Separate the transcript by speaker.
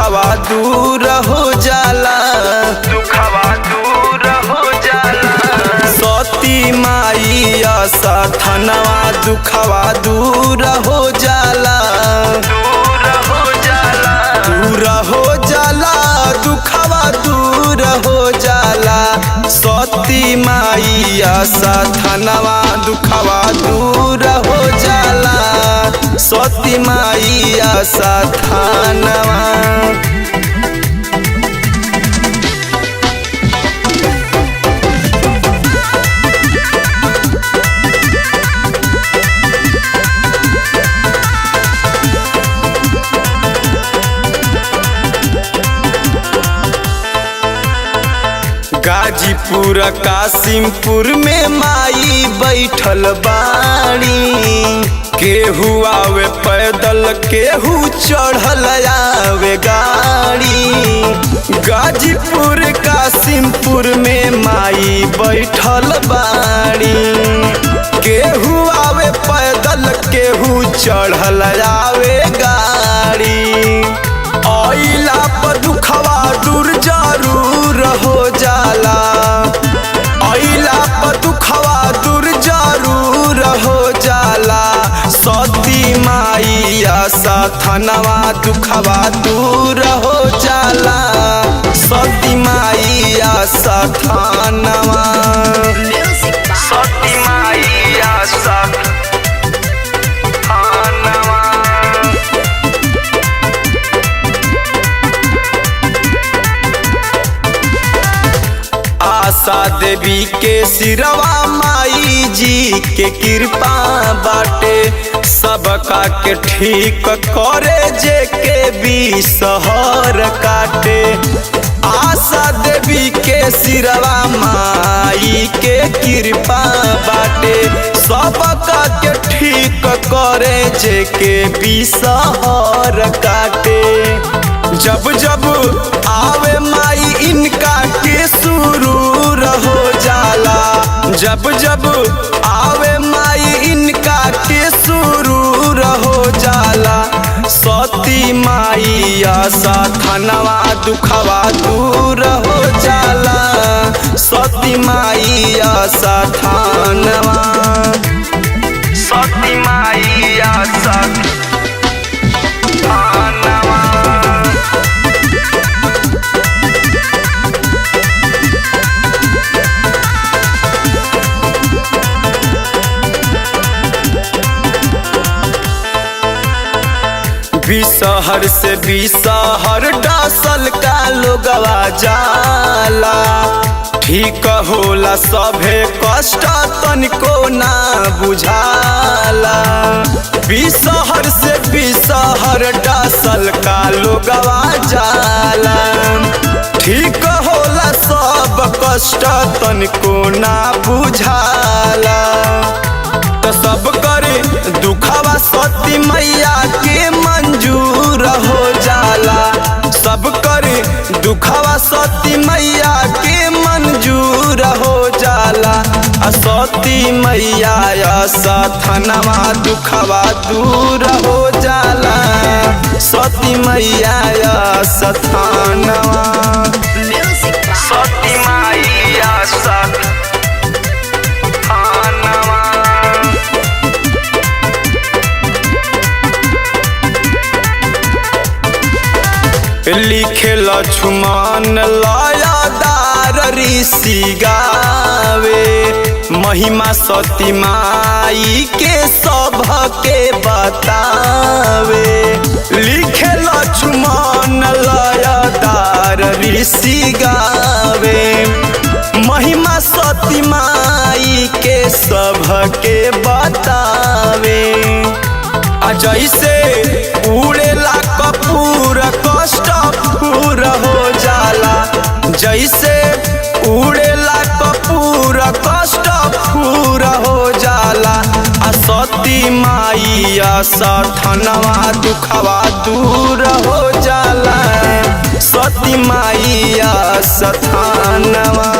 Speaker 1: दुखवा दूर हो जाला, दुखवा दूर हो जाला। सती माई असथनवा दुखवा दूर हो जाला, दूर हो जाला, दूर हो जाला, दुखवा दूर हो जाला। सती माई असथनवा दुखवा दूर हो जाला, सती माई असथनवा। गाजीपुर कासिमपुर में माई बैठल बाड़ी, केहू आवे पैदल केहू चढ़ल आवे गाड़ी। गाजीपुर कासिमपुर में माई बैठल बाड़ी, केहू आवे पैदल केहू चढ़ल आवे गाड़ी। आइला पर दुखवा दूर जरूर हो जाला, आइला पर दुखवा दूर जरूर हो जाला। सती माई असथनवा दुखवा दूर हो जाला, सती माई असथनवा। सती माई असथनवा। आशा देवी के सिरवा माई जी के कृपा बाटे, सबका के ठीक करे जे के भी सहर काटे। आशा देवी के सिरवा माई के कृपा बाटे, सबका के ठीक करे जे के भी सहर काटे। जब जब आवे माई इनका के सुरूर हो जाला, जब जब आवे माई इनका के सुरूर हो जाला। सती माई असथनवा दुखवा दूर हो जाला, सती माई असथनवा। सती माई असथनवा। बिसहर से बिसहर डसल का लोगवा जाला, ठीक होला सभे कष्ट तनिको ना बुझाला। बिसहर से बिसहर डसल का लोगवा जाला, ठीक होला सब कष्ट तनिको ना बुझाला। तो सब करे दुखवा सती मैया के मंजूर हो जाला, सब करे दुखवा सती मैया के मंजूर हो जाला। सती मैया असथनवा दुखवा दूर हो जाला, सती मैया असथनवा। सती माई असथनवा। लिखे लक्ष्मण लयदार ऋषि गावे, महिमा सती माई के सबके बतावे। लिखे लक्ष्मण लयदार ऋषि गावे, महिमा सती माई के सबके बतावे। जैसे उड़ेला कपूर कष्ट पूर हो जाला, जैसे उड़ेला कपूर कष्ट पूर हो जाला। सती माई असथनवा दुखवा दूर हो जाला, सती माई असथनवा।